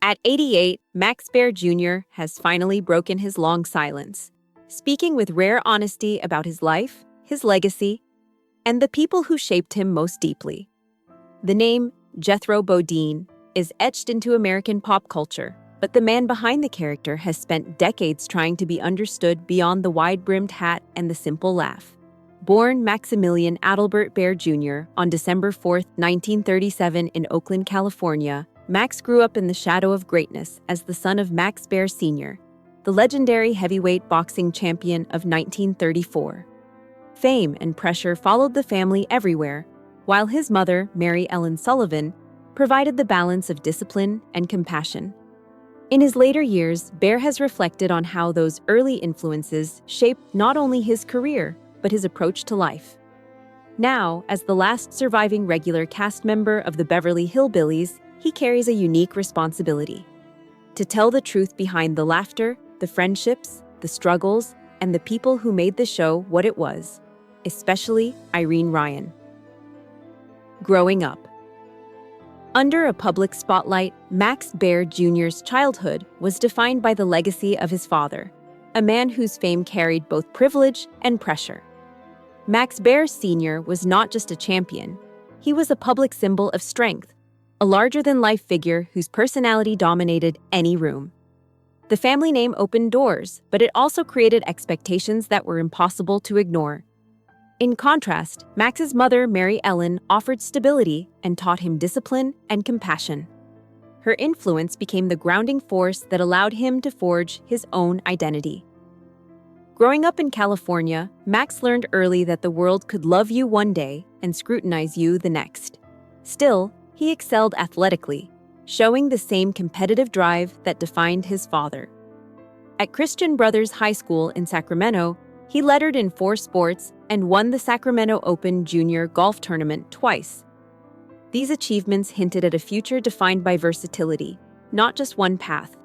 At 88, Max Baer Jr. has finally broken his long silence, speaking with rare honesty about his life, his legacy, and the people who shaped him most deeply. The name Jethro Bodine is etched into American pop culture, but the man behind the character has spent decades trying to be understood beyond the wide-brimmed hat and the simple laugh. Born Maximilian Adalbert Baer Jr. on December 4, 1937 in Oakland, California, Max grew up in the shadow of greatness as the son of Max Baer Sr., the legendary heavyweight boxing champion of 1934. Fame and pressure followed the family everywhere, while his mother, Mary Ellen Sullivan, provided the balance of discipline and compassion. In his later years, Baer has reflected on how those early influences shaped not only his career, but his approach to life. Now, as the last surviving regular cast member of the Beverly Hillbillies, he carries a unique responsibility: to tell the truth behind the laughter, the friendships, the struggles, and the people who made the show what it was, especially Irene Ryan. Growing up. Under a public spotlight, Max Baer Jr.'s childhood was defined by the legacy of his father, a man whose fame carried both privilege and pressure. Max Baer Sr. was not just a champion, he was a public symbol of strength, a larger-than-life figure whose personality dominated any room. The family name opened doors, but it also created expectations that were impossible to ignore. In contrast, Max's mother, Mary Ellen, offered stability and taught him discipline and compassion. Her influence became the grounding force that allowed him to forge his own identity. Growing up in California, Max learned early that the world could love you one day and scrutinize you the next. Still, he excelled athletically, showing the same competitive drive that defined his father. At Christian Brothers High School in Sacramento, he lettered in 4 sports and won the Sacramento Open Junior Golf Tournament twice. These achievements hinted at a future defined by versatility, not just one path.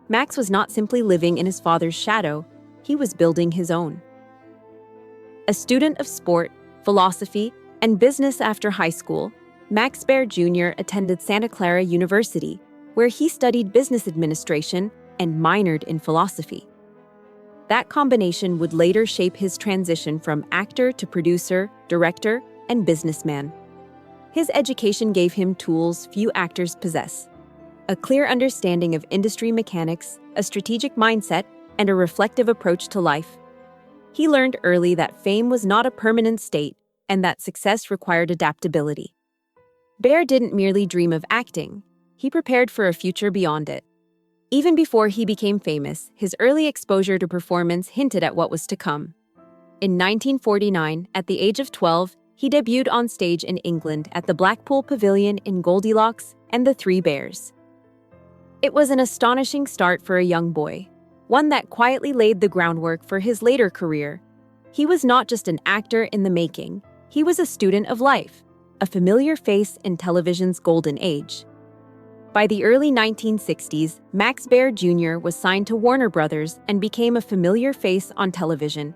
Max was not simply living in his father's shadow, he was building his own. A student of sport, philosophy, and business after high school, Max Baer Jr. attended Santa Clara University, where he studied business administration and minored in philosophy. That combination would later shape his transition from actor to producer, director, and businessman. His education gave him tools few actors possess: a clear understanding of industry mechanics, a strategic mindset, and a reflective approach to life. He learned early that fame was not a permanent state and that success required adaptability. Baer didn't merely dream of acting, he prepared for a future beyond it. Even before he became famous, his early exposure to performance hinted at what was to come. In 1949, at the age of 12, he debuted on stage in England at the Blackpool Pavilion in Goldilocks and the Three Bears. It was an astonishing start for a young boy, one that quietly laid the groundwork for his later career. He was not just an actor in the making, he was a student of life, a familiar face in television's golden age. By the early 1960s, Max Baer Jr. was signed to Warner Brothers and became a familiar face on television.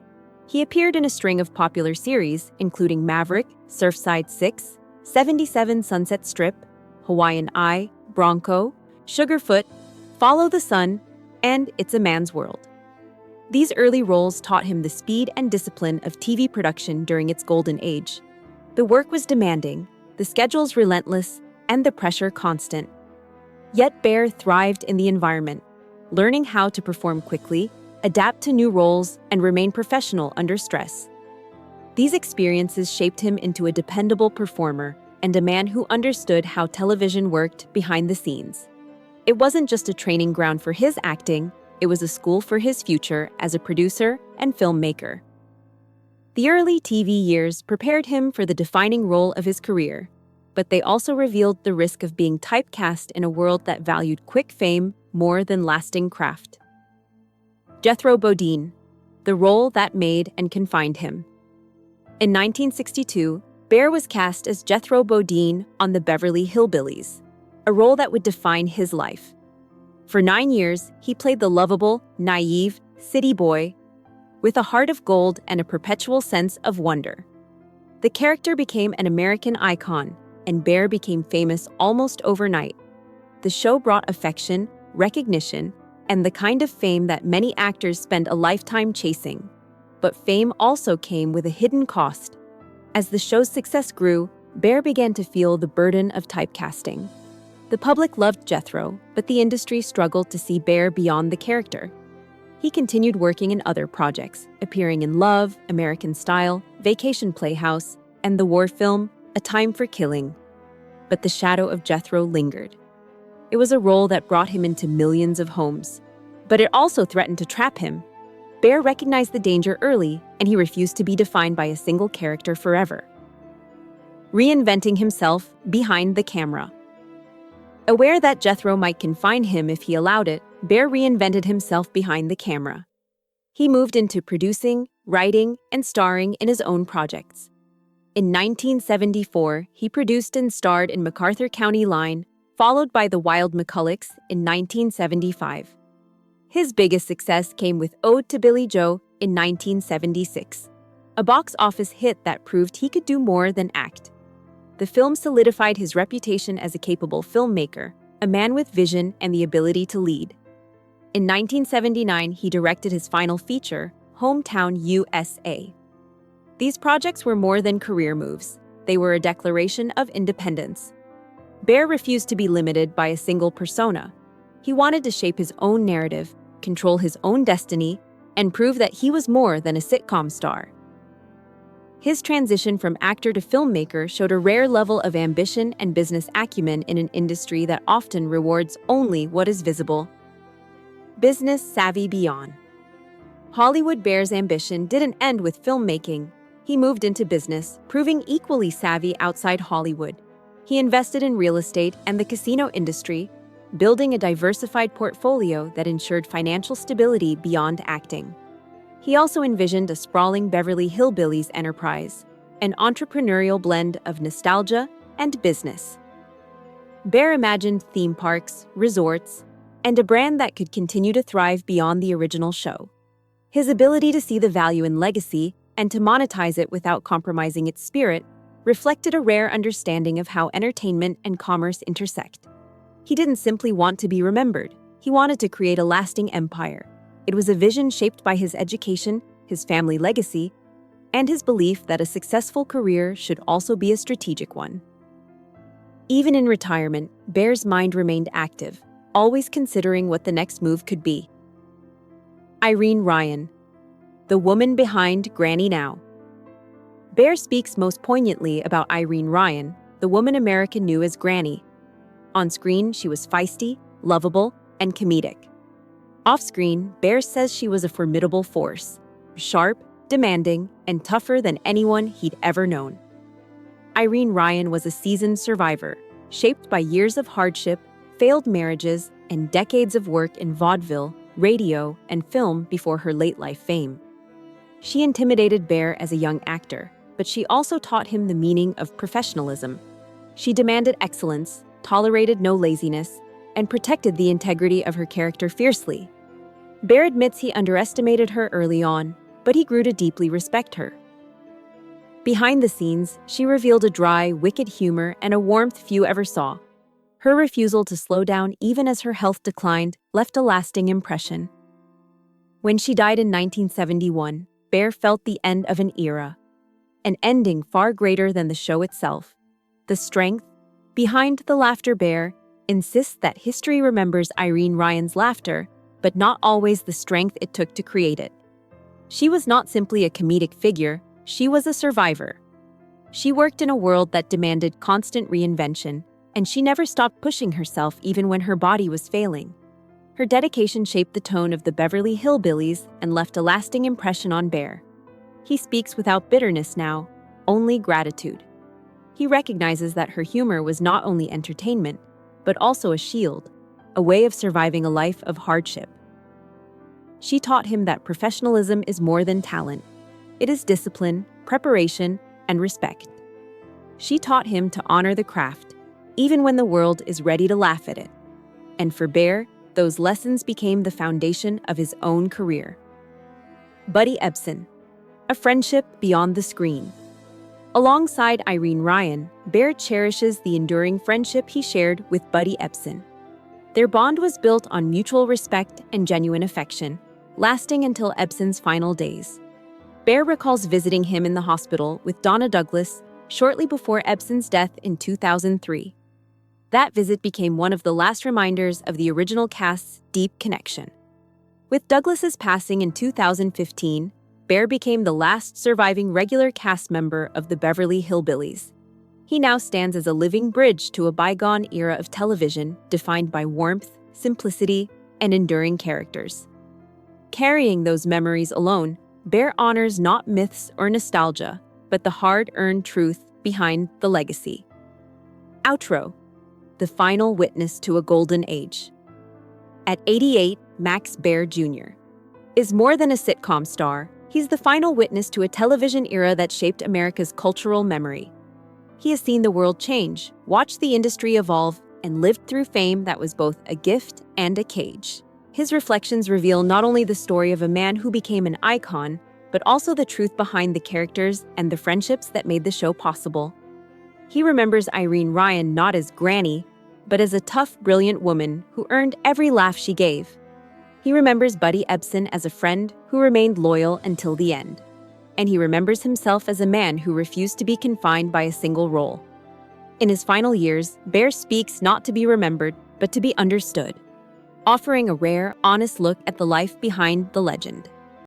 He appeared in a string of popular series, including Maverick, Surfside 6, 77 Sunset Strip, Hawaiian Eye, Bronco, Sugarfoot, Follow the Sun, and It's a Man's World. These early roles taught him the speed and discipline of TV production during its golden age. The work was demanding, the schedules relentless, and the pressure constant. Yet Baer thrived in the environment, learning how to perform quickly, adapt to new roles, and remain professional under stress. These experiences shaped him into a dependable performer and a man who understood how television worked behind the scenes. It wasn't just a training ground for his acting, it was a school for his future as a producer and filmmaker. The early TV years prepared him for the defining role of his career, but they also revealed the risk of being typecast in a world that valued quick fame more than lasting craft. Jethro Bodine, the role that made and confined him. In 1962, Baer was cast as Jethro Bodine on the Beverly Hillbillies, a role that would define his life. For 9 years, he played the lovable, naive, city boy with a heart of gold and a perpetual sense of wonder. The character became an American icon, and Baer became famous almost overnight. The show brought affection, recognition, and the kind of fame that many actors spend a lifetime chasing. But fame also came with a hidden cost. As the show's success grew, Baer began to feel the burden of typecasting. The public loved Jethro, but the industry struggled to see Baer beyond the character. He continued working in other projects, appearing in Love, American Style, Vacation Playhouse, and the war film, A Time for Killing. But the shadow of Jethro lingered. It was a role that brought him into millions of homes, but it also threatened to trap him. Baer recognized the danger early, and he refused to be defined by a single character forever. Reinventing himself behind the camera. Aware that Jethro might confine him if he allowed it, Baer reinvented himself behind the camera. He moved into producing, writing, and starring in his own projects. In 1974, he produced and starred in MacArthur County Line, followed by The Wild McCullochs in 1975. His biggest success came with Ode to Billie Joe in 1976, a box office hit that proved he could do more than act. The film solidified his reputation as a capable filmmaker, a man with vision and the ability to lead. In 1979, he directed his final feature, Hometown USA. These projects were more than career moves. They were a declaration of independence. Baer refused to be limited by a single persona. He wanted to shape his own narrative, control his own destiny, and prove that he was more than a sitcom star. His transition from actor to filmmaker showed a rare level of ambition and business acumen in an industry that often rewards only what is visible. Business savvy beyond. Hollywood Baer's ambition didn't end with filmmaking. He moved into business, proving equally savvy outside Hollywood. He invested in real estate and the casino industry, building a diversified portfolio that ensured financial stability beyond acting. He also envisioned a sprawling Beverly Hillbillies enterprise, an entrepreneurial blend of nostalgia and business. Baer imagined theme parks, resorts, and a brand that could continue to thrive beyond the original show. His ability to see the value in legacy and to monetize it without compromising its spirit reflected a rare understanding of how entertainment and commerce intersect. He didn't simply want to be remembered. He wanted to create a lasting empire. It was a vision shaped by his education, his family legacy, and his belief that a successful career should also be a strategic one. Even in retirement, Baer's mind remained active, always considering what the next move could be. Irene Ryan, the woman behind Granny Now. Baer speaks most poignantly about Irene Ryan, the woman America knew as Granny. On screen, she was feisty, lovable, and comedic. Off-screen, Baer says she was a formidable force, sharp, demanding, and tougher than anyone he'd ever known. Irene Ryan was a seasoned survivor, shaped by years of hardship, failed marriages, and decades of work in vaudeville, radio, and film before her late-life fame. She intimidated Baer as a young actor, but she also taught him the meaning of professionalism. She demanded excellence, tolerated no laziness, and protected the integrity of her character fiercely. Baer admits he underestimated her early on, but he grew to deeply respect her. Behind the scenes, she revealed a dry, wicked humor and a warmth few ever saw. Her refusal to slow down even as her health declined left a lasting impression. When she died in 1971, Baer felt the end of an era, an ending far greater than the show itself. The strength behind the laughter Baer insists that history remembers Irene Ryan's laughter, but not always the strength it took to create it. She was not simply a comedic figure, she was a survivor. She worked in a world that demanded constant reinvention, and she never stopped pushing herself even when her body was failing. Her dedication shaped the tone of the Beverly Hillbillies and left a lasting impression on Baer. He speaks without bitterness now, only gratitude. He recognizes that her humor was not only entertainment, but also a shield, a way of surviving a life of hardship. She taught him that professionalism is more than talent. It is discipline, preparation, and respect. She taught him to honor the craft, even when the world is ready to laugh at it. And for Baer, those lessons became the foundation of his own career. Buddy Ebsen, a friendship beyond the screen. Alongside Irene Ryan, Baer cherishes the enduring friendship he shared with Buddy Ebsen. Their bond was built on mutual respect and genuine affection, lasting until Ebsen's final days. Baer recalls visiting him in the hospital with Donna Douglas shortly before Ebsen's death in 2003. That visit became one of the last reminders of the original cast's deep connection. With Douglas's passing in 2015, Baer became the last surviving regular cast member of the Beverly Hillbillies. He now stands as a living bridge to a bygone era of television defined by warmth, simplicity, and enduring characters. Carrying those memories alone, Baer honors not myths or nostalgia, but the hard-earned truth behind the legacy. Outro: the final witness to a golden age. At 88, Max Baer Jr. is more than a sitcom star. He's the final witness to a television era that shaped America's cultural memory. He has seen the world change, watched the industry evolve, and lived through fame that was both a gift and a cage. His reflections reveal not only the story of a man who became an icon, but also the truth behind the characters and the friendships that made the show possible. He remembers Irene Ryan not as Granny, but as a tough, brilliant woman who earned every laugh she gave. He remembers Buddy Ebsen as a friend who remained loyal until the end. And he remembers himself as a man who refused to be confined by a single role. In his final years, Baer speaks not to be remembered, but to be understood, offering a rare, honest look at the life behind the legend.